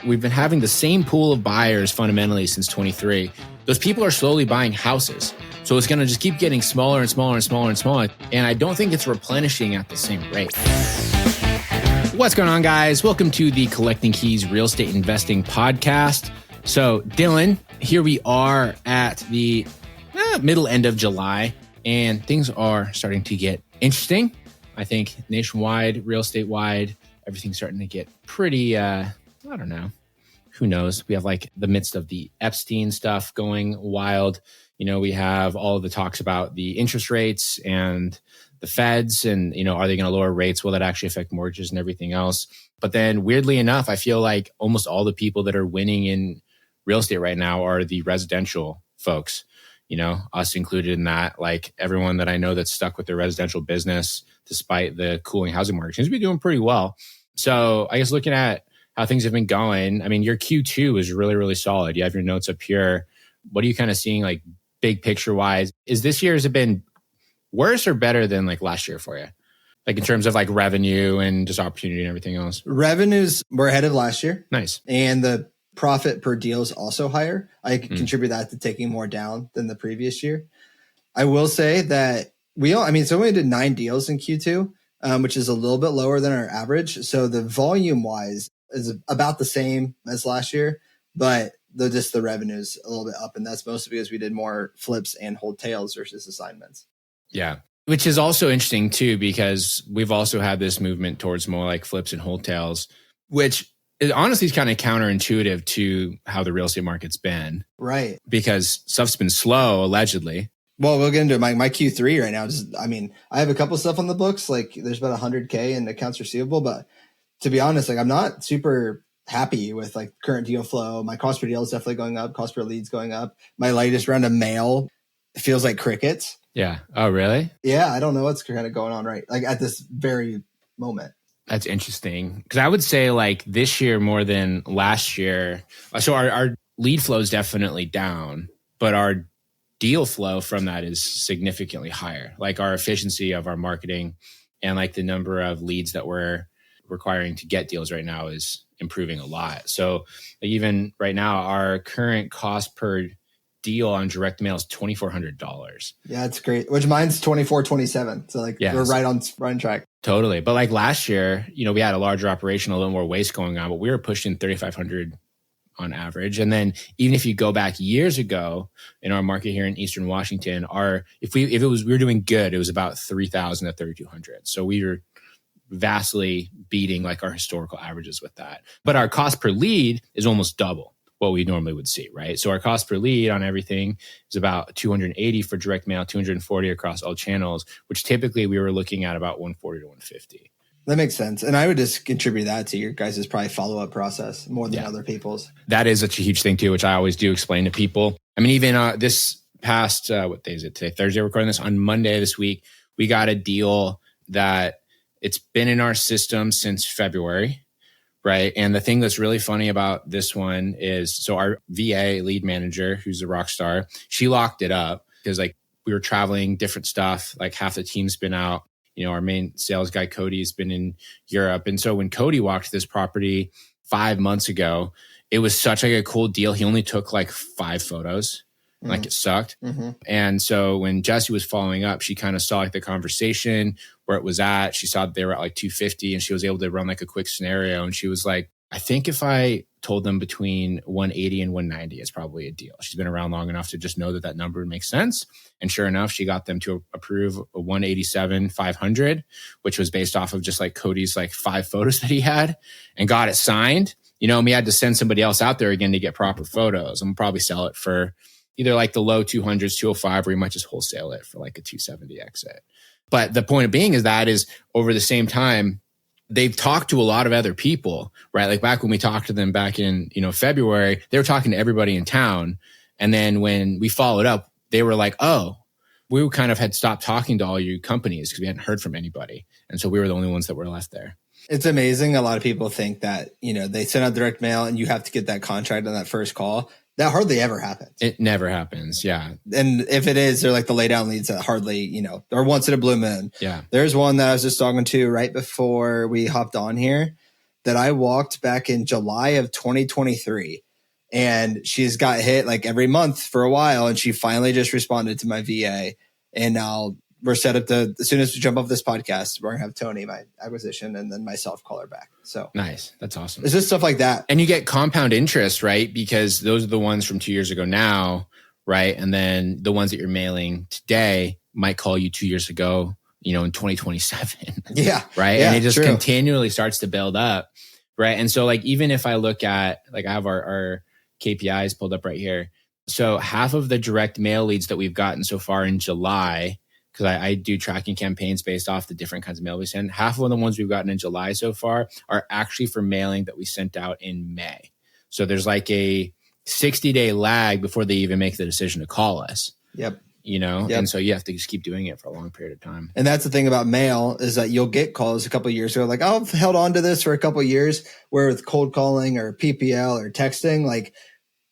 we've been having the same pool of buyers fundamentally since 23. Those people are slowly buying houses. So it's going to just keep getting smaller and smaller and smaller and smaller. And I don't think it's replenishing at the same rate. What's going on, guys? Welcome to the Collecting Keys Real Estate Investing Podcast. So Dylan, here we are at the middle end of July, and things are starting to get interesting. I think nationwide, real estate wide, everything's starting to get pretty, I don't know. Who knows? We have like the midst of the Epstein stuff going wild. You know, we have all of the talks about the interest rates and the feds and, you know, are they going to lower rates? Will that actually affect mortgages and everything else? But then weirdly enough, I feel like almost all the people that are winning in real estate right now are the residential folks, you know, us included in that. Like everyone that I know that's stuck with their residential business, despite the cooling housing market, seems to be doing pretty well. So I guess looking at how things have been going, I mean, your Q2 is really, really solid. You have your notes up here. What are you kind of seeing like big picture wise? Is this year, has it been worse or better than like last year for you? Like in terms of like revenue and just opportunity and everything else? Revenues were ahead of last year. Nice. And the profit per deal is also higher. I contribute that to taking more down than the previous year. I will say that we only did 9 deals in Q2, which is a little bit lower than our average. So the volume wise is about the same as last year, but the revenue's a little bit up. And that's mostly because we did more flips and hold tails versus assignments. Yeah. Which is also interesting too, because we've also had this movement towards more like flips and hold tails, which it honestly is kind of counterintuitive to how the real estate market's been. Right. Because stuff's been slow, allegedly. Well, we'll get into it. My Q3 right now. I have a couple stuff on the books. Like there's about 100K in accounts receivable, but to be honest, like I'm not super happy with like current deal flow. My cost per deal is definitely going up. Cost per lead's going up. My latest round of mail feels like crickets. Yeah. Oh, really? Yeah. I don't know what's kind of going on right like at this very moment. That's interesting. Because I would say like this year more than last year. So our lead flow is definitely down, but our deal flow from that is significantly higher. Like our efficiency of our marketing and like the number of leads that we're requiring to get deals right now is improving a lot. So like even right now, our current cost per deal on direct mail is $2,400. Yeah, it's great. Which mine's $2,427. So like we're right on track. Totally. But like last year, you know, we had a larger operation, a little more waste going on, but we were pushing 3,500 on average. And then even if you go back years ago in our market here in Eastern Washington, we were doing good, it was about 3,000 to 3,200. So we were vastly beating like our historical averages with that. But our cost per lead is almost double what we normally would see, right? So our cost per lead on everything is about 280 for direct mail, 240 across all channels, which typically we were looking at about 140 to 150. That makes sense. And I would just contribute that to your guys' probably follow-up process more than other people's. That is such a huge thing too, which I always do explain to people. I mean, even this past, what day is it today? Thursday, recording this on Monday this week, we got a deal that it's been in our system since February. Right. And the thing that's really funny about this one is, so our VA lead manager, who's a rock star, she locked it up because like we were traveling, different stuff, like half the team's been out. You know, our main sales guy, Cody's been in Europe. And so when Cody walked this property 5 months ago, it was such like a cool deal. He only took like 5 photos. Like it sucked. Mm-hmm. And so when Jessie was following up, she kind of saw like the conversation where it was at. She saw that they were at like 250 and she was able to run like a quick scenario. And she was like, I think if I told them between 180 and 190, it's probably a deal. She's been around long enough to just know that that number makes sense. And sure enough, she got them to approve a 187, 500, which was based off of just like Cody's like 5 photos that he had, and got it signed. You know, and we had to send somebody else out there again to get proper photos, and we'll probably sell it for either like the low 200s, 205, or we might just wholesale it for like a 270 exit. But the point of being is that is over the same time, they've talked to a lot of other people, right? Like back when we talked to them back in, you know, February, they were talking to everybody in town. And then when we followed up, they were like, oh, we kind of had stopped talking to all you companies because we hadn't heard from anybody. And so we were the only ones that were left there. It's amazing. A lot of people think that, you know, they send out direct mail and you have to get that contract on that first call. That hardly ever happens. It never happens. Yeah. And if it is, they're like the lay down leads that hardly, you know, or once in a blue moon. Yeah. There's one that I was just talking to right before we hopped on here that I walked back in July of 2023. And she's got hit like every month for a while. And she finally just responded to my VA. And now we're set up to, as soon as we jump off this podcast, we're going to have Tony, my acquisition, and then myself call her back. So nice. That's awesome. It's just stuff like that. And you get compound interest, right? Because those are the ones from 2 years ago now, right? And then the ones that you're mailing today might call you 2 years ago, in 2027. Yeah. Right. Yeah, and it just true. continually starts to build up. Right. And so like, even if I look at, like, I have our KPIs pulled up right here. So half of the direct mail leads that we've gotten so far in July, because I do tracking campaigns based off the different kinds of mail we send, half of the ones we've gotten in July so far are actually for mailing that we sent out in May. So there's like a 60-day lag before they even make the decision to call us. Yep. Yep. And so you have to just keep doing it for a long period of time. And that's the thing about mail, is that you'll get calls a couple of years ago, like, oh, I've held on to this for a couple of years, where with cold calling or PPL or texting, like,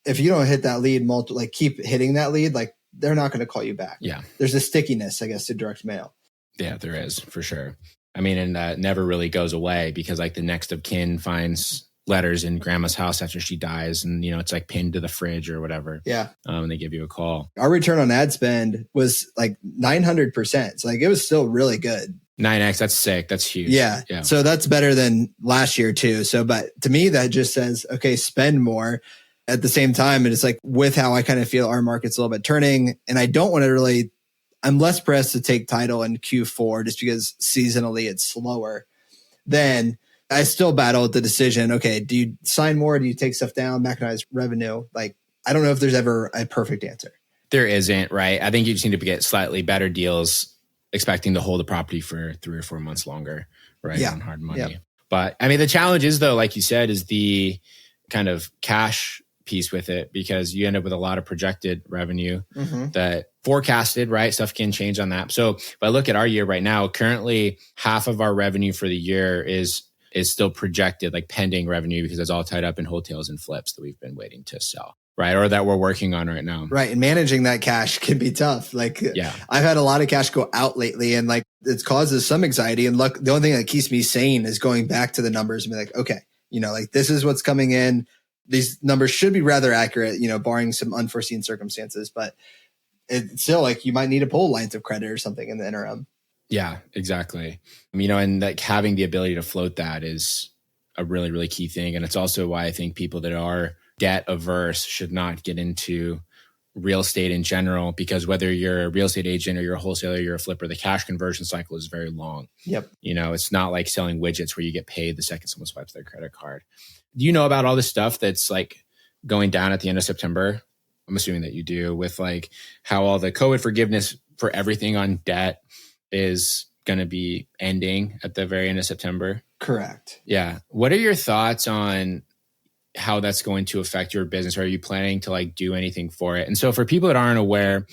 if you don't hit that lead like keep hitting that lead, like, they're not going to call you back. Yeah. There's a stickiness, I guess, to direct mail. Yeah, there is, for sure. I mean, and that never really goes away, because like the next of kin finds letters in grandma's house after she dies, and it's like pinned to the fridge or whatever. Yeah. And they give you a call. Our return on ad spend was like 900%. So like, it was still really good. 9x, that's sick. That's huge. Yeah. So that's better than last year too. So, but to me, that just says, okay, spend more. At the same time, and it's like, with how I kind of feel our market's a little bit turning, and I don't want to really, I'm less pressed to take title in Q4 just because seasonally it's slower. Then I still battle with the decision. Okay, do you sign more? Do you take stuff down, maximize revenue? Like, I don't know if there's ever a perfect answer. There isn't, right? I think you just need to get slightly better deals, expecting to hold the property for 3 or 4 months longer, right? Yeah. On hard money. Yeah. But I mean, the challenge is, though, like you said, is the kind of cash piece with it, because you end up with a lot of projected revenue that forecasted, right? Stuff can change on that. So if I look at our year right now, currently half of our revenue for the year is still projected, like pending revenue, because it's all tied up in hotels and flips that we've been waiting to sell, right? Or that we're working on right now. Right. And managing that cash can be tough. Like, yeah, I've had a lot of cash go out lately, and like, it causes some anxiety. And look, the only thing that keeps me sane is going back to the numbers and be like, okay, like, this is what's coming in. These numbers should be rather accurate, barring some unforeseen circumstances, but it's still like, you might need to pull lines of credit or something in the interim. Yeah, exactly. And like, having the ability to float that is a really, really key thing. And it's also why I think people that are debt averse should not get into real estate in general, because whether you're a real estate agent or you're a wholesaler, you're a flipper, the cash conversion cycle is very long. Yep. It's not like selling widgets where you get paid the second someone swipes their credit card. Do you know about all this stuff that's like going down at the end of September? I'm assuming that you do, with like how all the COVID forgiveness for everything on debt is going to be ending at the very end of September. Correct. Yeah. What are your thoughts on how that's going to affect your business? Are you planning to like do anything for it? And so for people that aren't aware,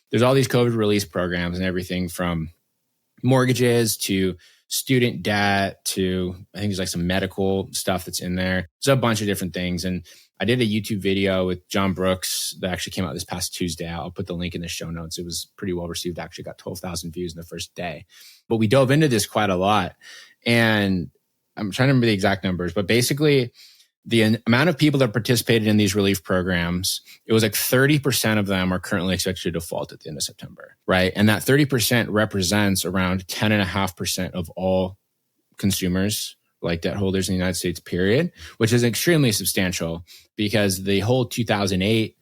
there's all these COVID release programs and everything from mortgages to student debt to, I think there's like some medical stuff that's in there. There's a bunch of different things. And I did a YouTube video with John Brooks that actually came out this past Tuesday. I'll put the link in the show notes. It was pretty well received. Actually got 12,000 views in the first day. But we dove into this quite a lot. And I'm trying to remember the exact numbers, but basically the amount of people that participated in these relief programs, it was like 30% of them are currently expected to default at the end of September, right? And that 30% represents around 10.5% of all consumers, like debt holders in the United States, period, which is extremely substantial, because the whole 2008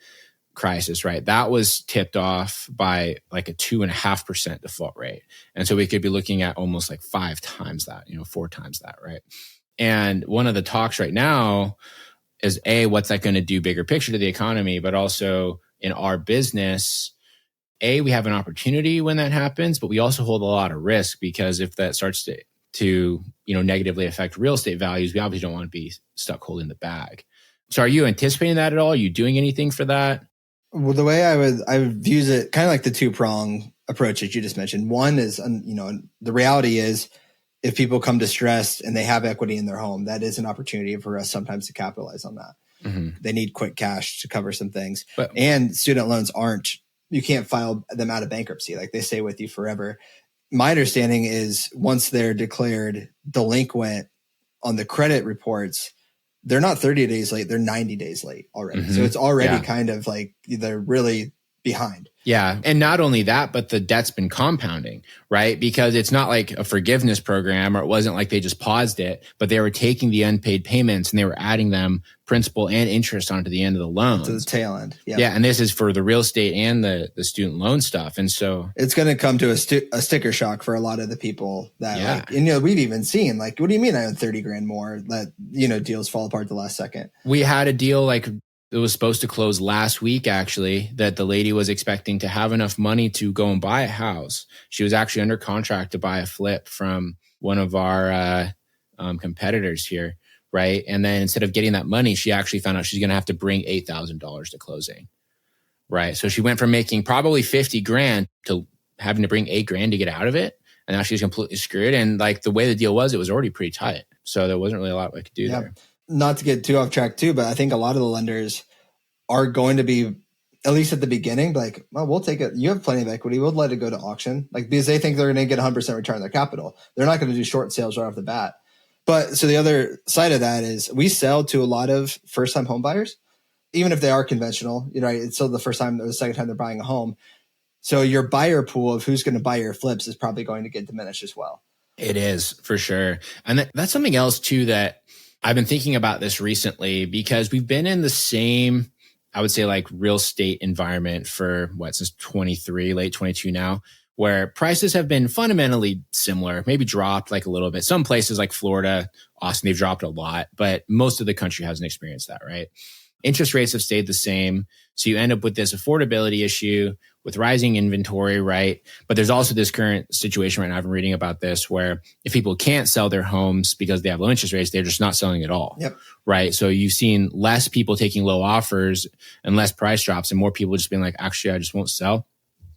crisis, right, that was tipped off by like a 2.5% default rate. And so we could be looking at almost like 5 times that, 4 times that, right? And one of the talks right now is what's that going to do bigger picture to the economy, but also in our business, we have an opportunity when that happens, but we also hold a lot of risk, because if that starts to negatively affect real estate values, we obviously don't want to be stuck holding the bag. So are you anticipating that at all? Are you doing anything for that? Well, the way I would view it, kind of like the 2-prong approach that you just mentioned. One is, the reality is, if people come distressed and they have equity in their home, that is an opportunity for us sometimes to capitalize on that. Mm-hmm. They need quick cash to cover some things. And student loans you can't file them out of bankruptcy. Like, they stay with you forever. My understanding is, once they're declared delinquent, on the credit reports, they're not 30 days late, they're 90 days late already. So it's already kind of like they're really behind. Yeah. And not only that, but the debt's been compounding, right? Because it's not like a forgiveness program, or it wasn't like they just paused it, but they were taking the unpaid payments and they were adding them principal and interest onto the end of the loan. To the tail end. Yeah. And this is for the real estate and the student loan stuff. And so it's going to come to a sticker shock for a lot of the people that and we've even seen what do you mean I own 30 grand more, that, deals fall apart the last second. We had a deal it was supposed to close last week, actually, that the lady was expecting to have enough money to go and buy a house. She was actually under contract to buy a flip from one of our competitors here, right? And then instead of getting that money, she actually found out she's going to have to bring $8,000 to closing, right? So she went from making probably 50 grand to having to bring 8 grand to get out of it. And now she's completely screwed. And the way the deal was, it was already pretty tight. So there wasn't really a lot we could do there. Not to get too off track too, but I think a lot of the lenders are going to be, at least at the beginning, well, we'll take it. You have plenty of equity. We'll let it go to auction. Because they think they're going to get 100% return on their capital. They're not going to do short sales right off the bat. But so the other side of that is we sell to a lot of first time home buyers, even if they are conventional, it's still the first time or the second time they're buying a home. So your buyer pool of who's going to buy your flips is probably going to get diminished as well. It is, for sure. And that's something else too that I've been thinking about this recently, because we've been in the same, I would say, real estate environment for since 23, late 22 now, where prices have been fundamentally similar, maybe dropped a little bit. Some places like Florida, Austin, they've dropped a lot, but most of the country hasn't experienced that, right? Interest rates have stayed the same. So you end up with this affordability issue with rising inventory, right? But there's also this current situation right now, I've been reading about this, where if people can't sell their homes because they have low interest rates, they're just not selling at all, right? So you've seen less people taking low offers and less price drops, and more people just being actually, I just won't sell.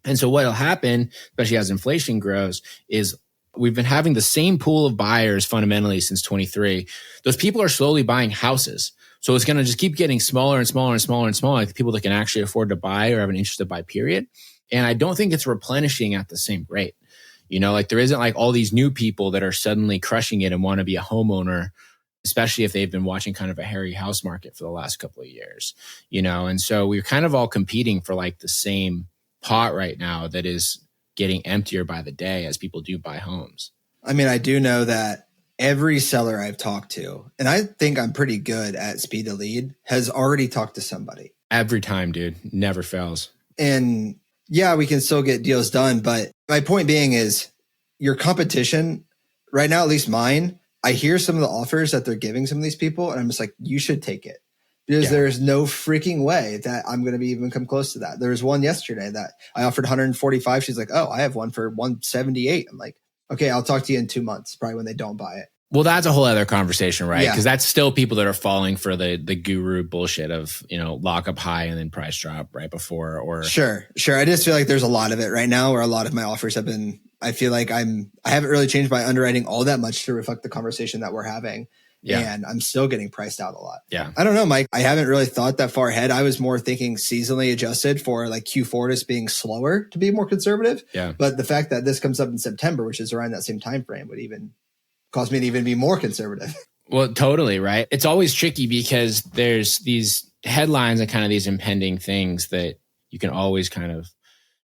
And so what'll happen, especially as inflation grows, is we've been having the same pool of buyers fundamentally since 23. Those people are slowly buying houses. So it's going to just keep getting smaller and smaller and smaller and smaller, the people that can actually afford to buy or have an interest to buy, period. And I don't think it's replenishing at the same rate. There isn't all these new people that are suddenly crushing it and want to be a homeowner, especially if they've been watching kind of a hairy house market for the last couple of years, And so we're kind of all competing for the same pot right now that is getting emptier by the day as people do buy homes. I mean, I do know that every seller I've talked to, and I think I'm pretty good at speed to lead, has already talked to somebody. Every time, dude. Never fails. And yeah, we can still get deals done. But my point being is your competition right now, at least mine, I hear some of the offers that they're giving some of these people, and I'm just you should take it. Because there's no freaking way that I'm going to be even come close to that. There was one yesterday that I offered 145. She's I have one for 178. I'm okay, I'll talk to you in 2 months, probably when they don't buy it. Well, that's a whole other conversation, right? Because that's still people that are falling for the guru bullshit of, lock up high and then price drop right before. Or Sure. I just feel there's a lot of it right now where a lot of my offers have been, I feel I haven't really changed my underwriting all that much to reflect the conversation that we're having. Yeah. And I'm still getting priced out a lot. Yeah. I don't know, Mike. I haven't really thought that far ahead. I was more thinking seasonally adjusted for Q4 just being slower to be more conservative. Yeah. But the fact that this comes up in September, which is around that same time frame, would even cause me to even be more conservative. Well, totally, right? It's always tricky because there's these headlines and kind of these impending things that you can always kind of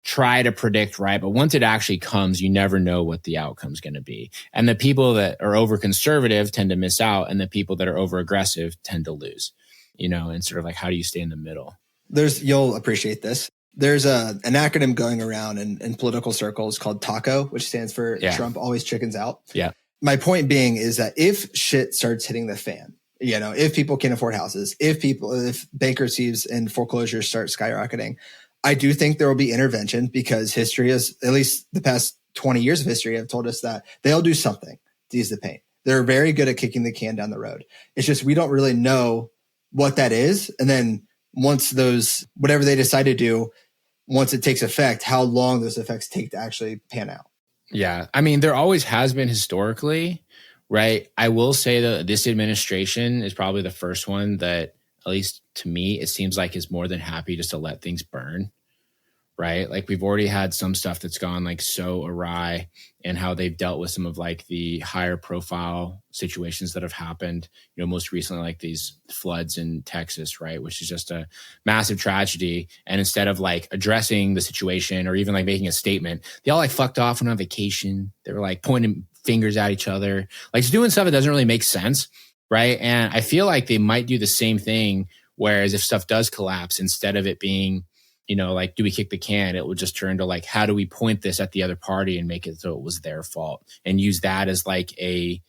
try to predict, right? But once it actually comes, you never know what the outcome's going to be. And the people that are over conservative tend to miss out, and the people that are over aggressive tend to lose, and sort of how do you stay in the middle? You'll appreciate this. There's an acronym going around in political circles called TACO, which stands for Trump always chickens out. Yeah. My point being is that if shit starts hitting the fan, if people can't afford houses, if bankruptcies and foreclosures start skyrocketing, I do think there will be intervention, because history is, at least the past 20 years of history, have told us that they'll do something to ease the pain. They're very good at kicking the can down the road. It's just, we don't really know what that is. And then once whatever they decide to do, once it takes effect, how long those effects take to actually pan out. Yeah. I mean, there always has been historically, right? I will say that this administration is probably the first one that, at least to me, it seems is more than happy just to let things burn, right? Like we've already had some stuff that's gone like so awry, and how they've dealt with some of like the higher profile situations that have happened, most recently, like these floods in Texas, right? Which is just a massive tragedy. And instead of like addressing the situation or even like making a statement, they all like fucked off on vacation. They were like pointing fingers at each other, like just doing stuff that doesn't really make sense, right? And I feel like they might do the same thing. Whereas if stuff does collapse, instead of it being, like, do we kick the can? It would just turn to like, how do we point this at the other party and make it so it was their fault, and use that as like a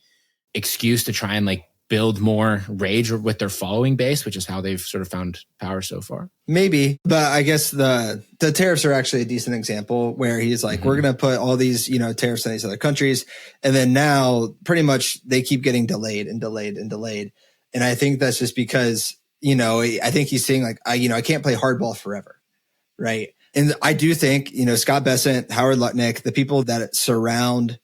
excuse to try and like build more rage with their following base, which is how they've sort of found power so far. Maybe, but I guess the tariffs are actually a decent example where he's like, we're going to put all these, tariffs on these other countries. And then now pretty much they keep getting delayed and delayed and delayed. And I think that's just because, I think he's saying like, I can't play hardball forever. Right. And I do think, Scott Bessent, Howard Lutnick, the people that surround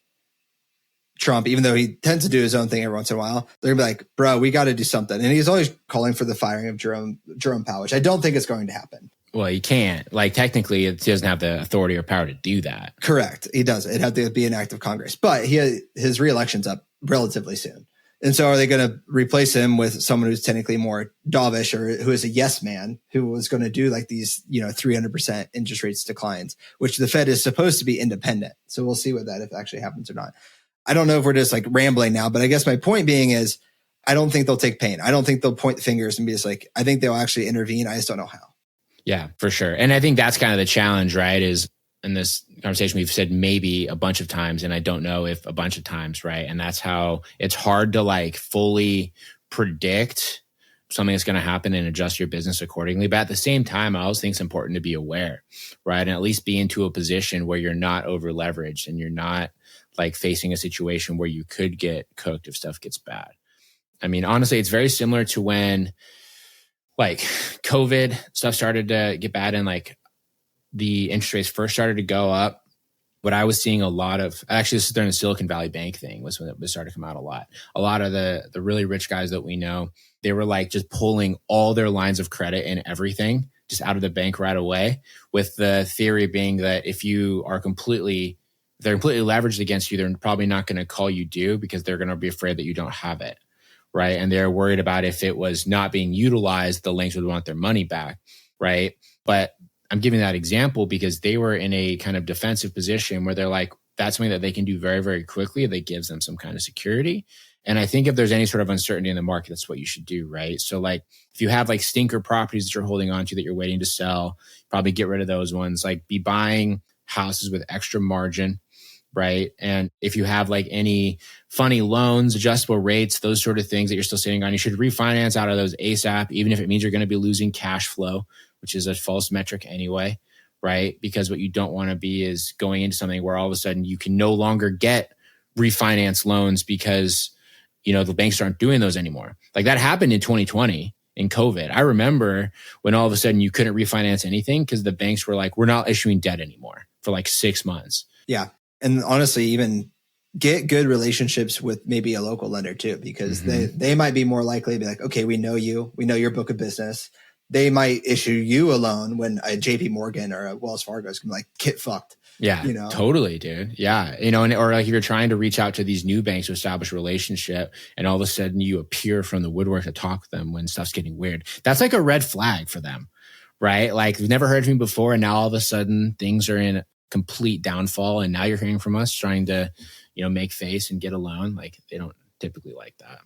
Trump, even though he tends to do his own thing every once in a while, they're gonna be like, bro, we got to do something. And he's always calling for the firing of Jerome Powell, which I don't think is going to happen. Well, he can't. Like, technically, he doesn't have the authority or power to do that. Correct. He doesn't. It'd have to be an act of Congress. But his reelection's up relatively soon. And so are they going to replace him with someone who's technically more dovish, or who is a yes man, who was going to do like these, 300% interest rates declines, which the Fed is supposed to be independent. So we'll see what that if actually happens or not. I don't know if we're just like rambling now, but I guess my point being is I don't think they'll take pain. I don't think they'll point the fingers and be just like, I think they'll actually intervene. I just don't know how. Yeah, for sure. And I think that's kind of the challenge, right? Is in this conversation, we've said maybe a bunch of times, and I don't know if a bunch of times, right? And that's how it's hard to like fully predict something that's going to happen and adjust your business accordingly. But at the same time, I always think it's important to be aware, right? And at least be into a position where you're not over leveraged and you're not like facing a situation where you could get cooked if stuff gets bad. I mean, honestly, it's very similar to when like COVID stuff started to get bad and like the interest rates first started to go up. What I was seeing a lot of, actually, this is during the Silicon Valley Bank thing, was when it started to come out a lot. A lot of the really rich guys that we know, they were like just pulling all their lines of credit and everything just out of the bank right away, with the theory being that if they're completely leveraged against you, they're probably not going to call you due because they're going to be afraid that you don't have it, right? And they're worried about if it was not being utilized, the banks would want their money back, right? But I'm giving that example because they were in a kind of defensive position where they're like, that's something that they can do very, very quickly that gives them some kind of security. And I think if there's any sort of uncertainty in the market, that's what you should do, right? So like if you have like stinker properties that you're holding on to that you're waiting to sell, probably get rid of those ones. Like be buying houses with extra margin, right? And if you have like any funny loans, adjustable rates, those sort of things that you're still sitting on, you should refinance out of those ASAP, even if it means you're going to be losing cash flow, which is a false metric anyway, right? Because what you don't want to be is going into something where all of a sudden you can no longer get refinance loans because, the banks aren't doing those anymore. Like that happened in 2020 in COVID. I remember when all of a sudden you couldn't refinance anything because the banks were like, we're not issuing debt anymore for like 6 months. Yeah. And honestly, even get good relationships with maybe a local lender too, because they might be more likely to be like, okay, we know you, we know your book of business. They might issue you a loan when a JP Morgan or a Wells Fargo is going to be like, get fucked. Yeah, totally, dude. Yeah. Or like if you're trying to reach out to these new banks to establish a relationship and all of a sudden you appear from the woodwork to talk to them when stuff's getting weird, that's like a red flag for them, right? Like we've never heard from you before. And now all of a sudden things are in complete downfall. And now you're hearing from us trying to, make face and get a loan. Like they don't typically like that.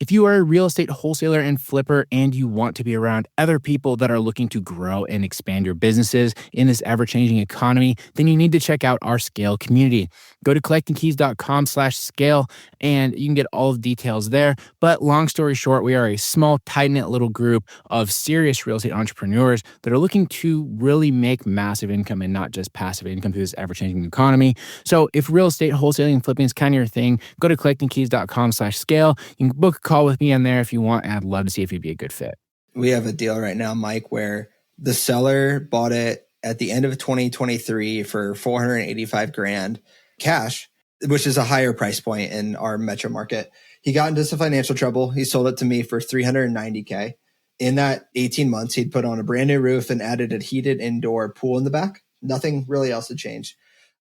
If you are a real estate wholesaler and flipper and you want to be around other people that are looking to grow and expand your businesses in this ever-changing economy, then you need to check out our Scale community. Go to collectingkeys.com/scale and you can get all of the details there. But long story short, we are a small, tight-knit little group of serious real estate entrepreneurs that are looking to really make massive income and not just passive income through this ever-changing economy. So if real estate wholesaling and flipping is kind of your thing, go to collectingkeys.com/scale. You can book a call with me in there if you want. I'd love to see if you'd be a good fit. We have a deal right now, Mike, where the seller bought it at the end of 2023 for $485,000 cash, which is a higher price point in our metro market. He got into some financial trouble. He sold it to me for $390,000. In that 18 months, he'd put on a brand new roof and added a heated indoor pool in the back, Nothing really else had changed.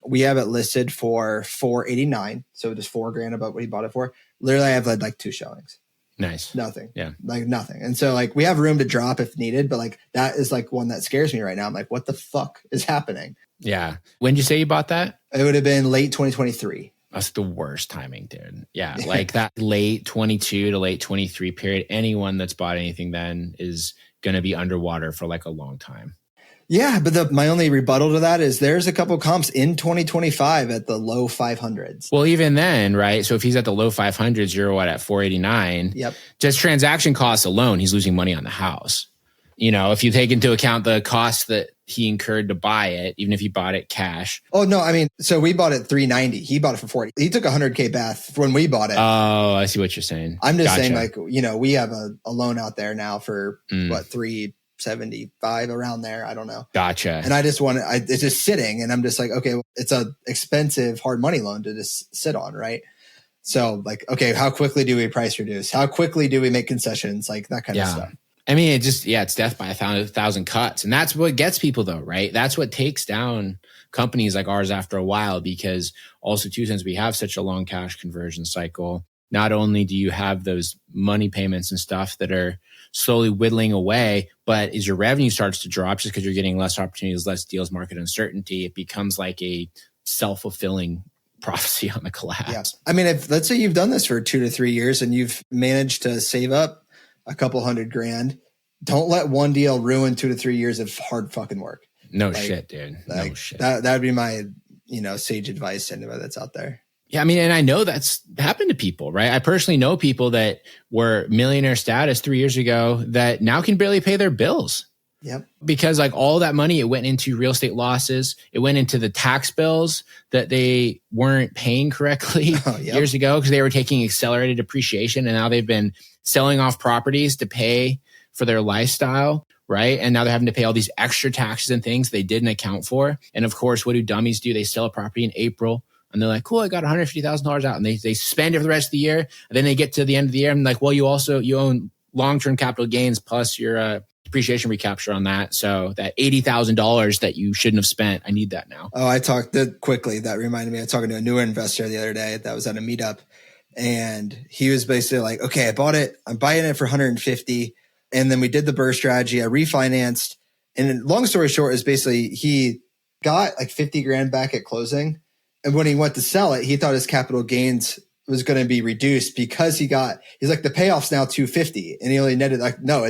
We have it listed for $489, so just $4,000 above what he bought it for. Literally, I have like 2 showings. Nice. Nothing. Yeah. Like nothing. And so like we have room to drop if needed, but like that is like one that scares me right now. I'm like, what the fuck is happening? Yeah. When did you say you bought that? It would have been late 2023. That's the worst timing, dude. Yeah. Like that late 22 to late 23 period, anyone that's bought anything then is going to be underwater for like a long time. Yeah, but my only rebuttal to that is there's a couple comps in 2025 at the low 500s. Well, even then, right? So if he's at the low 500s, you're what, at 489? Yep. Just transaction costs alone, he's losing money on the house. If you take into account the cost that he incurred to buy it, even if he bought it cash. Oh, no. I mean, so we bought it $390. He bought it for $40. He took $100K bath when we bought it. Oh, I see what you're saying. I'm just saying like, we have a loan out there now for what, $375 around there. I don't know. Gotcha. And I just it's just sitting and I'm just like, okay, well, it's a expensive hard money loan to just sit on. Right. So like, okay, how quickly do we price reduce? How quickly do we make concessions? Like that kind of stuff. I mean, it's death by a thousand cuts. And that's what gets people though, right? That's what takes down companies like ours after a while, because also too, since we have such a long cash conversion cycle, not only do you have those money payments and stuff that are slowly whittling away, but as your revenue starts to drop, just because you're getting less opportunities, less deals, market uncertainty, it becomes like a self-fulfilling prophecy on the collapse. Yeah. I mean, if let's say you've done this for 2 to 3 years and you've managed to save up a couple $100,000, don't let one deal ruin 2 to 3 years of hard fucking work. No shit, dude. No shit. That would be my, sage advice to anybody that's out there. Yeah, I mean, and I know that's happened to people, right? I personally know people that were millionaire status 3 years ago that now can barely pay their bills. Yep. Because like all that money, it went into real estate losses. It went into the tax bills that they weren't paying correctly years ago because they were taking accelerated depreciation, and now they've been selling off properties to pay for their lifestyle, right? And now they're having to pay all these extra taxes and things they didn't account for. And of course, what do dummies do? They sell a property in April. And they're like, cool, I got $150,000 out. And they spend it for the rest of the year. And then they get to the end of the year and like, well, you own long-term capital gains plus your depreciation recapture on that. So that $80,000 that you shouldn't have spent, I need that now. Oh, I talked quickly. That reminded me, I was talking to a newer investor the other day that was at a meetup. And he was basically like, okay, I bought it. I'm buying it for 150. And then we did the BRRRR strategy. I refinanced. And long story short is basically he got like 50 grand back at closing. And when he went to sell it, he thought his capital gains was going to be reduced because he's like, the payoff's now 250, and he only netted like, no,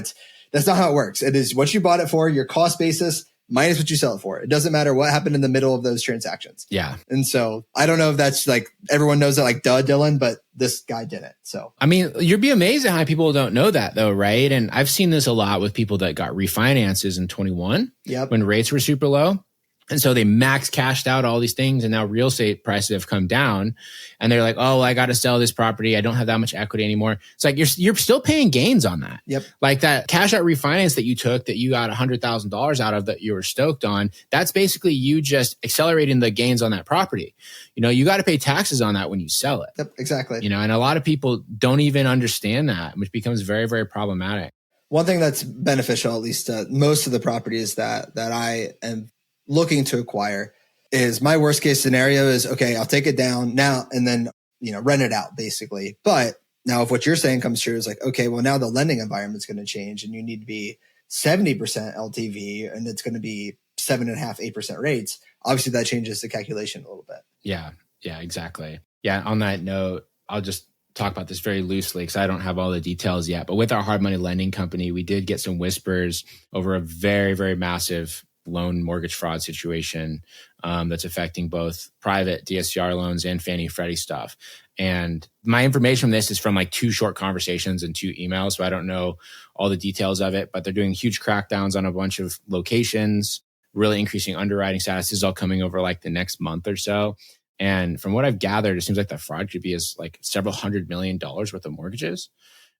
that's not how it works. It is what you bought it for, your cost basis minus what you sell it for. It doesn't matter what happened in the middle of those transactions. Yeah. And so I don't know if that's like, everyone knows that like, duh, Dylan, but this guy didn't. So, I mean, you'd be amazed at how people don't know that though, right? And I've seen this a lot with people that got refinances in 21 when rates were super low. And so they max cashed out all these things, and now real estate prices have come down, and they're like, oh, I got to sell this property. I don't have that much equity anymore. It's like, you're still paying gains on that. Yep. Like that cash out refinance that you took that you got $100,000 out of that you were stoked on. That's basically you just accelerating the gains on that property. You got to pay taxes on that when you sell it. Yep, exactly. And a lot of people don't even understand that, which becomes very, very problematic. One thing that's beneficial, at least most of the properties that I am looking to acquire, is my worst case scenario is, okay, I'll take it down now and then, rent it out basically. But now if what you're saying comes true, is like, okay, well now the lending environment is going to change and you need to be 70% LTV and it's going to be 7.5%, 8% rates. Obviously that changes the calculation a little bit. Yeah, exactly. Yeah. On that note, I'll just talk about this very loosely because I don't have all the details yet. But with our hard money lending company, we did get some whispers over a very, very massive loan mortgage fraud situation that's affecting both private DSCR loans and Fannie Freddie stuff. And my information from this is from like 2 short conversations and 2 emails. So I don't know all the details of it, but they're doing huge crackdowns on a bunch of locations, really increasing underwriting status. This is all coming over like the next month or so. And from what I've gathered, it seems like the fraud could be as like several $100 million worth of mortgages.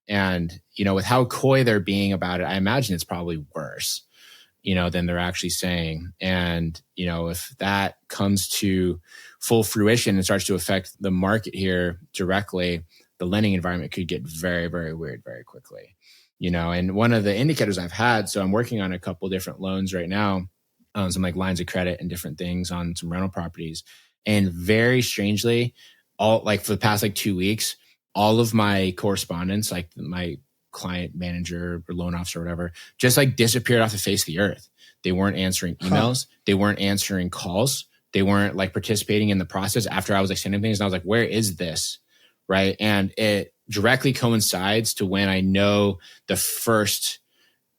And, with how coy they're being about it, I imagine it's probably worse than they're actually saying. And, if that comes to full fruition and starts to affect the market here directly, the lending environment could get very, very weird very quickly. And one of the indicators I've had, so I'm working on a couple different loans right now some like lines of credit and different things on some rental properties. And very strangely, all like for the past like 2 weeks, all of my correspondence, like my client manager or loan officer or whatever, just like disappeared off the face of the earth. They weren't answering emails. They weren't answering calls. They weren't like participating in the process after I was like sending things. And I was like, where is this? Right. And it directly coincides to when I know the first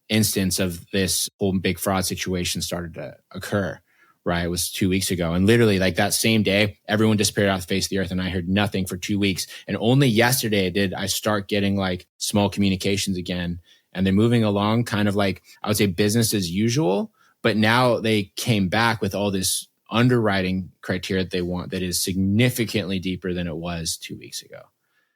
instance of this whole big fraud situation started to occur. Right. It was 2 weeks ago. And literally like that same day, everyone disappeared off the face of the earth and I heard nothing for 2 weeks. And only yesterday did I start getting like small communications again. And they're moving along kind of like, I would say business as usual. But now they came back with all this underwriting criteria that they want that is significantly deeper than it was 2 weeks ago.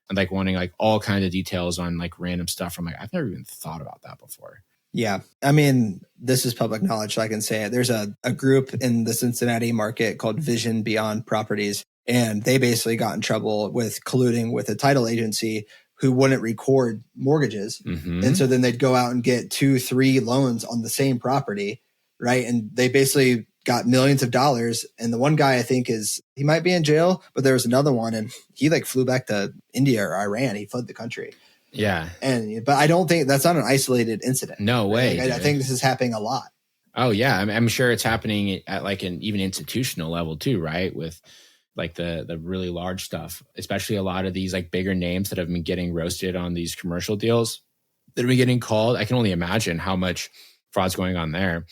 And like wanting like all kinds of details on like random stuff. I'm like, I've never even thought about that before. Yeah. I mean, this is public knowledge, so I can say it. There's a group in the Cincinnati market called Vision Beyond Properties, and they basically got in trouble with colluding with a title agency who wouldn't record mortgages. Mm-hmm. And so then they'd go out and get 2-3 loans on the same property, right? And they basically got millions of dollars. And the one guy I think he might be in jail, but there was another one and he like flew back to India or Iran. He fled the country. Yeah. But I don't think that's not an isolated incident. No way. Like, I think this is happening a lot. Oh yeah. I'm sure it's happening at like an even institutional level too, right? With like the really large stuff, especially a lot of these like bigger names that have been getting roasted on these commercial deals that have been getting called. I can only imagine how much fraud's going on there.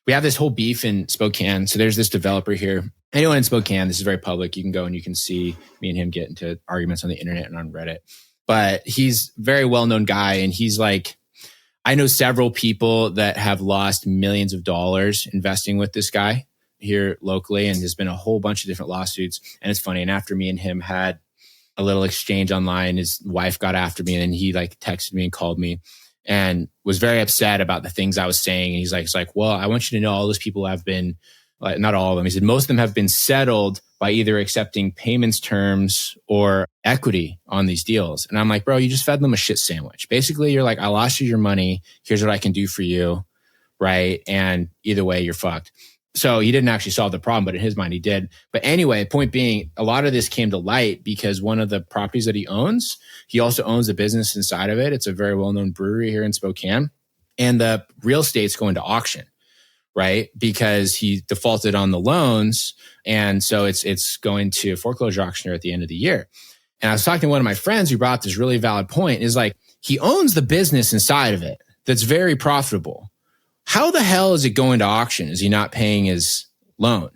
We have this whole beef in Spokane. So there's this developer here. Anyone in Spokane, this is very public. You can go and you can see me and him get into arguments on the internet and on Reddit. But he's a very well-known guy. And he's like, I know several people that have lost millions of dollars investing with this guy here locally. And there's been a whole bunch of different lawsuits. And it's funny. And after me and him had a little exchange online, his wife got after me and then he like texted me and called me and was very upset about the things I was saying. And he's like, well, I want you to know all those people have been, like, not all of them. He said, most of them have been settled by either accepting payments terms or equity on these deals. And I'm like, bro, you just fed them a shit sandwich. Basically, you're like, I lost you your money. Here's what I can do for you. Right. And either way, you're fucked. So he didn't actually solve the problem, but in his mind, he did. But anyway, point being, a lot of this came to light because one of the properties that he owns, he also owns a business inside of it. It's a very well-known brewery here in Spokane. And the real estate's going to auction, right? Because he defaulted on the loans. And so it's going to a foreclosure auctioneer at the end of the year. And I was talking to one of my friends who brought up this really valid point, is like, he owns the business inside of it that's very profitable. How the hell is it going to auction? Is he not paying his loan,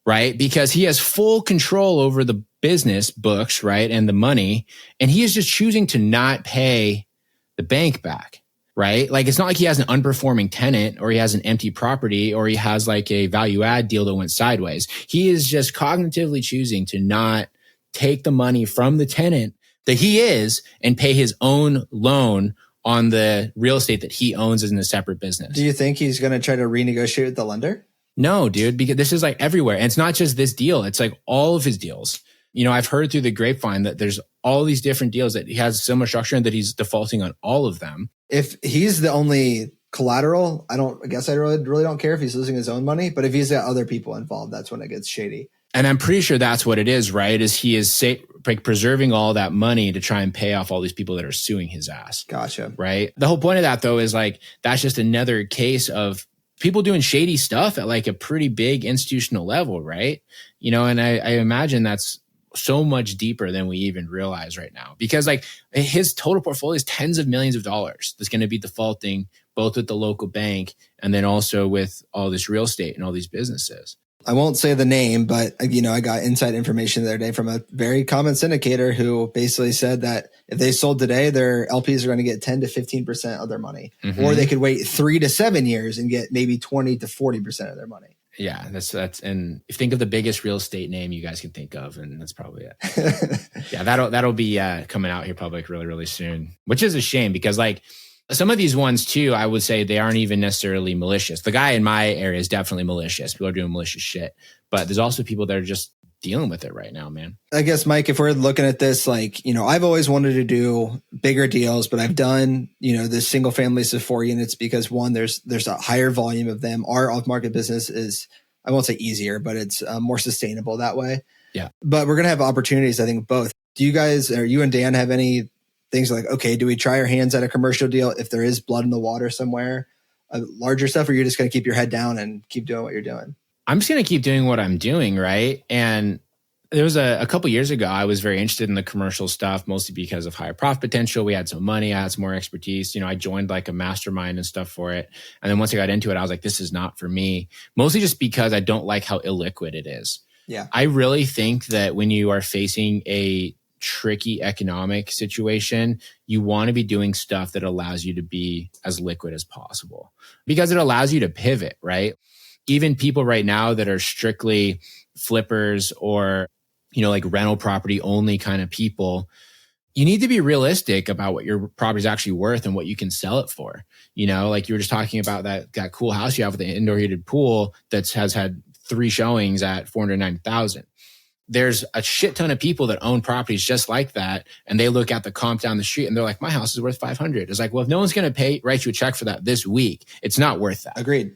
right? Because he has full control over the business books, right? And the money. And he is just choosing to not pay the bank back, right? Like, it's not like he has an unperforming tenant or he has an empty property or he has like a value add deal that went sideways. He is just cognitively choosing to not take the money from the tenant that he is and pay his own loan on the real estate that he owns as in a separate business. Do you think he's going to try to renegotiate with the lender? No, dude, because this is like everywhere. And it's not just this deal. It's like all of his deals. You know, I've heard through the grapevine that there's all these different deals that he has similar structure and that he's defaulting on all of them. If he's the only collateral, I really don't care if he's losing his own money, but if he's got other people involved, that's when it gets shady. And I'm pretty sure that's what it is, right? Is he is like preserving all that money to try and pay off all these people that are suing his ass. Gotcha. Right. The whole point of that though is like, that's just another case of people doing shady stuff at like a pretty big institutional level, right? You know, and I imagine that's so much deeper than we even realize right now, because like his total portfolio is tens of millions of dollars that's going to be defaulting both with the local bank and then also with all this real estate and all these businesses. I won't say the name, but you know, I got inside information the other day from a very common syndicator who basically said that if they sold today, their LPs are going to get 10 to 15% of their money, or they could wait 3 to 7 years and get maybe 20 to 40% of their money. Yeah, that's and if you think of the biggest real estate name you guys can think of, and that's probably it. Yeah, that'll be coming out here public really, really soon, which is a shame because like some of these ones too, I would say they aren't even necessarily malicious. The guy in my area is definitely malicious. People are doing malicious shit, but there's also people that are just dealing with it right now, man. I guess, Mike, if we're looking at this, like, I've always wanted to do bigger deals, but I've done, the single families of 4 units because one, there's a higher volume of them. Our off market business is, I won't say easier, but it's more sustainable that way. Yeah. But we're going to have opportunities, I think, both. Do you guys, or you and Dan, have any things like, okay, do we try our hands at a commercial deal if there is blood in the water somewhere, larger stuff, or you're just going to keep your head down and keep doing what you're doing? I'm just going to keep doing what I'm doing, right? And there was a couple years ago, I was very interested in the commercial stuff, mostly because of higher profit potential. We had some money, I had some more expertise. I joined like a mastermind and stuff for it. And then once I got into it, I was like, this is not for me, mostly just because I don't like how illiquid it is. Yeah. I really think that when you are facing a tricky economic situation, you want to be doing stuff that allows you to be as liquid as possible because it allows you to pivot, right? Even people right now that are strictly flippers or, like rental property only kind of people, you need to be realistic about what your property is actually worth and what you can sell it for. Like you were just talking about that cool house you have with the indoor heated pool that has had 3 showings at $490,000. There's a shit ton of people that own properties just like that. And they look at the comp down the street and they're like, my house is worth 500. It's like, well, if no one's going to write you a check for that this week, it's not worth that. Agreed.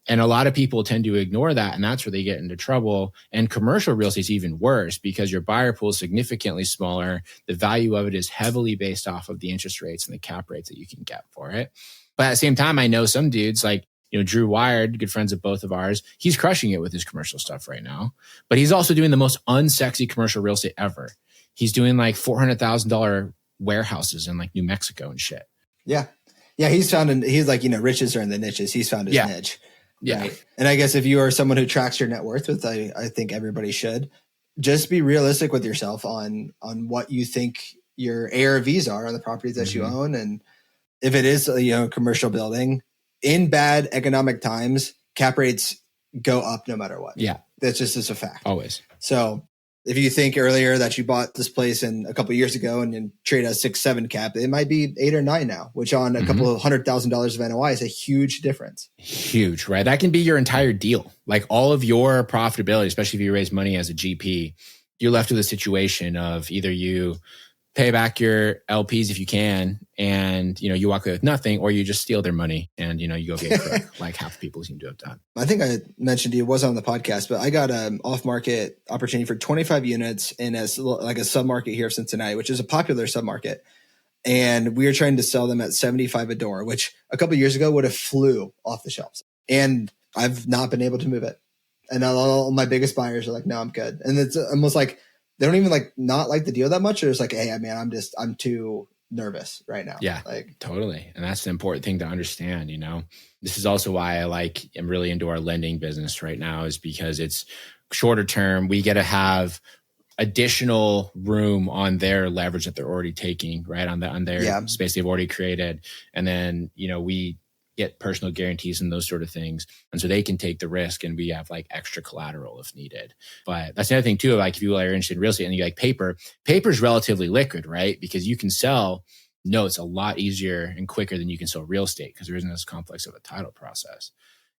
And a lot of people tend to ignore that. And that's where they get into trouble. And commercial real estate is even worse because your buyer pool is significantly smaller. The value of it is heavily based off of the interest rates and the cap rates that you can get for it. But at the same time, I know some dudes like, Drew Wired, good friends of both of ours, he's crushing it with his commercial stuff right now. But he's also doing the most unsexy commercial real estate ever. He's doing like $400,000 warehouses in like New Mexico and shit. Yeah. Yeah. He's like, riches are in the niches. He's found his niche. Yeah. Right? And I guess if you are someone who tracks your net worth, with I think everybody should, just be realistic with yourself on what you think your ARVs are on the properties that you own. And if it is a commercial building, in bad economic times, cap rates go up no matter what. Yeah. That's just a fact. Always. So if you think earlier that you bought this place in a couple of years ago and then trade a 6-7 cap, it might be 8 or 9 now, which on a couple of $100,000 of NOI is a huge difference. Huge, right? That can be your entire deal. Like all of your profitability, especially if you raise money as a GP, you're left with a situation of either you pay back your LPs if you can, and you walk away with nothing, or you just steal their money and you go get crook, like half the people seem to have done. I think I mentioned to you, it wasn't on the podcast, but I got an off-market opportunity for 25 units in a sub-market here of Cincinnati, which is a popular sub-market. And we were trying to sell them at $75 a door, which a couple of years ago would have flew off the shelves. And I've not been able to move it. And all my biggest buyers are like, no, I'm good. And it's almost like they don't even not like the deal that much. Or it's like, hey, man, I'm too nervous right now. Yeah, totally. And that's an important thing to understand. This is also why I'm really into our lending business right now, is because it's shorter term. We get to have additional room on their leverage that they're already taking, right? On their space they've already created. And then, we get personal guarantees and those sort of things. And so they can take the risk and we have extra collateral if needed. But that's another thing too, if you are interested in real estate and you like paper is relatively liquid, right? Because you can sell notes a lot easier and quicker than you can sell real estate because there isn't as complex of a title process.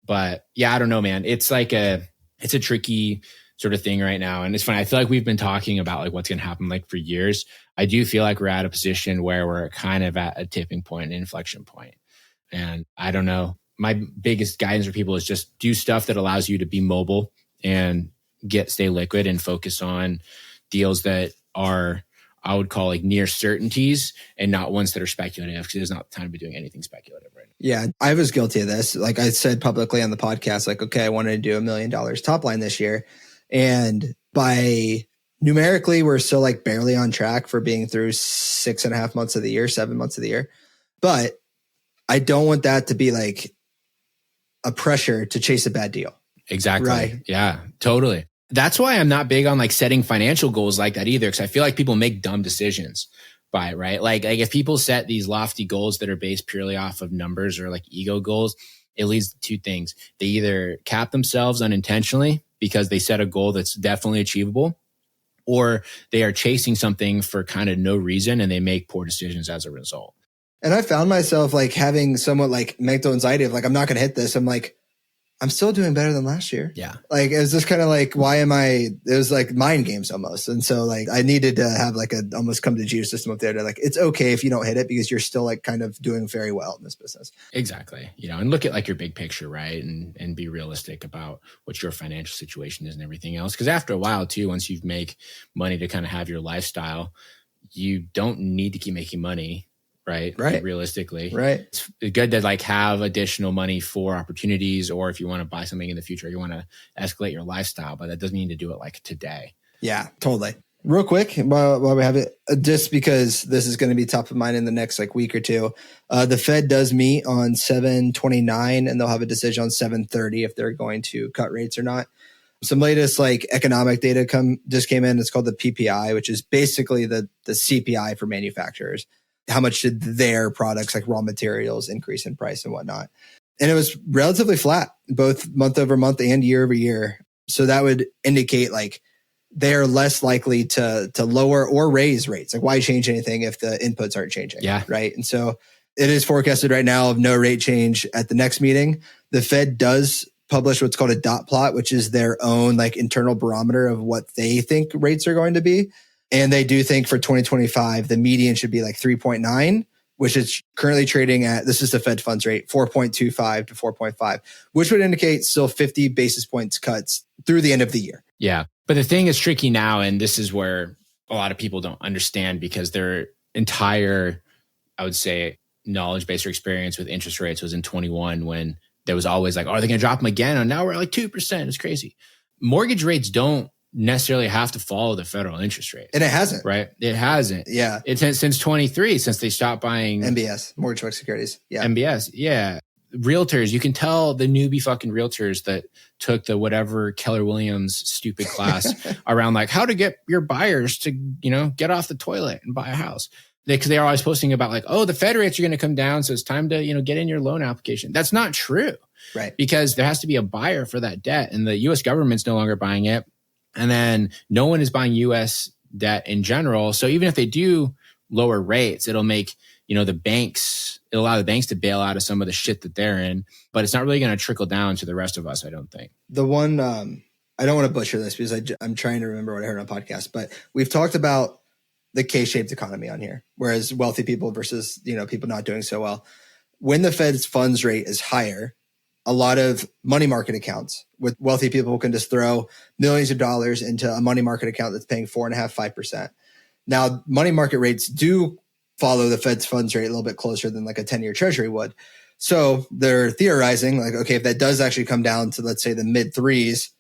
But yeah, I don't know, man. It's it's a tricky sort of thing right now. And it's funny. I feel like we've been talking about what's going to happen for years. I do feel like we're at a position where we're kind of at a tipping point, an inflection point. And I don't know. My biggest guidance for people is just do stuff that allows you to be mobile and stay liquid and focus on deals that are, I would call near certainties and not ones that are speculative, because there's not the time to be doing anything speculative right now. Yeah, I was guilty of this. I said publicly on the podcast, okay, I wanted to do $1 million top line this year. And by numerically, we're still barely on track for being through 6.5 months of the year, 7 months of the year. But I don't want that to be a pressure to chase a bad deal. Exactly. Right. Yeah, totally. That's why I'm not big on setting financial goals like that either. Cause I feel like people make dumb decisions by it, right? Like if people set these lofty goals that are based purely off of numbers or ego goals, it leads to 2 things. They either cap themselves unintentionally because they set a goal that's definitely achievable, or they are chasing something for kind of no reason and they make poor decisions as a result. And I found myself having somewhat mental anxiety of I'm not going to hit this. I'm I'm still doing better than last year. Yeah. Like, it was just kind of like, it was like mind games almost. And so like, I needed to have like almost come to Jesus system up there to like, it's okay if you don't hit it because you're still like kind of doing very well in this business. Exactly. And look at like your big picture, right? And be realistic about what your financial situation is and everything else. Because after a while too, once you make money to kind of have your lifestyle, you don't need to keep making money. Right. Right. Realistically. Right. It's good to like have additional money for opportunities, or if you want to buy something in the future, you want to escalate your lifestyle, but that doesn't mean to do it like today. Yeah, totally. Real quick, while we have it, just because this is going to be top of mind in the next like week or two, the Fed does meet on 7/29 and they'll have a decision on 7/30 if they're going to cut rates or not. Some latest like economic data just came in. It's called the PPI, which is basically the CPI for manufacturers. How much did their products like raw materials increase in price and whatnot? And it was relatively flat, both month over month and year over year. So that would indicate like they are less likely to lower or raise rates. Like, why change anything if the inputs aren't changing? Yeah. Right. And so it is forecasted right now of no rate change at the next meeting. The Fed does publish what's called a dot plot, which is their own like internal barometer of what they think rates are going to be. And they do think for 2025, the median should be like 3.9, which is currently trading at, this is the Fed funds rate, 4.25 to 4.5, which would indicate still 50 basis points cuts through the end of the year. Yeah. But the thing is tricky now, and this is where a lot of people don't understand, because their entire, I would say, knowledge base or experience with interest rates was in 21, when there was always like, oh, are they going to drop them again? And now we're at like 2%. It's crazy. Mortgage rates don't necessarily have to follow the federal interest rate. And it hasn't. Right? It hasn't. Yeah. It's since 23, since they stopped buying MBS, mortgage-backed securities. Yeah. MBS. Yeah. Realtors, you can tell the newbie fucking realtors that took the whatever Keller Williams stupid class around like how to get your buyers to, get off the toilet and buy a house. Because they are always posting about like, oh, the Fed rates are going to come down, so it's time to, get in your loan application. That's not true. Right. Because there has to be a buyer for that debt, and the U.S. government's no longer buying it. And then no one is buying U.S. debt in general. So even if they do lower rates, it'll make, it'll allow the banks to bail out of some of the shit that they're in, but it's not really going to trickle down to the rest of us, I don't think. The one, I don't want to butcher this because I'm trying to remember what I heard on a podcast, but we've talked about the K-shaped economy on here, whereas wealthy people versus, people not doing so well. When the Fed's funds rate is higher, a lot of money market accounts with wealthy people can just throw millions of dollars into a money market account that's paying 4.5%, 5%. Now, money market rates do follow the Fed's funds rate a little bit closer than like a 10-year treasury would. So they're theorizing like, okay, if that does actually come down to, let's say, the mid threes,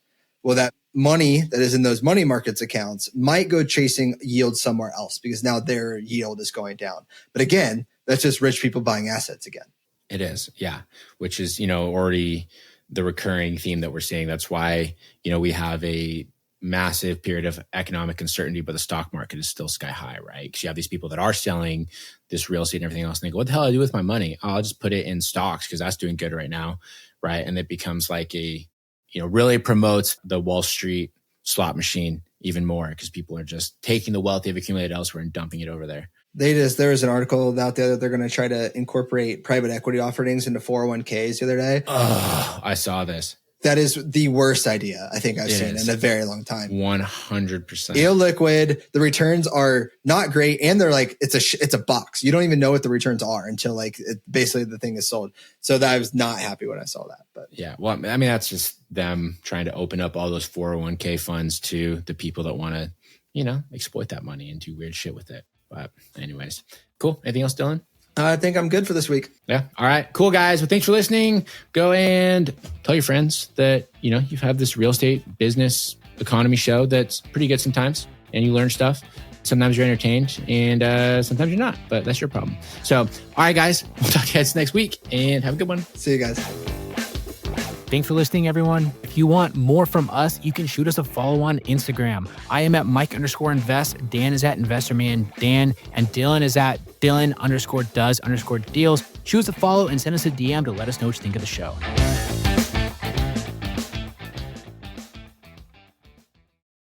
well, that money that is in those money markets accounts might go chasing yield somewhere else because now their yield is going down. But again, that's just rich people buying assets again. It is. Yeah. Which is, already the recurring theme that we're seeing. That's why, we have a massive period of economic uncertainty, but the stock market is still sky high, right? Because you have these people that are selling this real estate and everything else. And they go, what the hell do I do with my money? I'll just put it in stocks because that's doing good right now. Right. And it becomes like really promotes the Wall Street slot machine even more because people are just taking the wealth they've accumulated elsewhere and dumping it over there. There was an article out there that they're going to try to incorporate private equity offerings into 401ks the other day. Oh, I saw this. That is the worst idea I think I've seen in a very long time. 100%. Illiquid. The returns are not great. And they're like, it's a box. You don't even know what the returns are until like basically the thing is sold. So that I was not happy when I saw that. But yeah, well, I mean, that's just them trying to open up all those 401k funds to the people that want to, exploit that money and do weird shit with it. But anyways, cool. Anything else, Dylan? I think I'm good for this week. Yeah. All right. Cool, guys. Well, thanks for listening. Go and tell your friends that, you've had this real estate business economy show that's pretty good sometimes and you learn stuff. Sometimes you're entertained and sometimes you're not, but that's your problem. So, all right, guys, we'll talk to you guys next week and have a good one. See you guys. Thanks for listening, everyone. If you want more from us, you can shoot us a follow on Instagram. I am at Mike_invest. Dan is at InvestorMan Dan. And Dylan is at Dylan_does_deals. Shoot us a follow and send us a DM to let us know what you think of the show.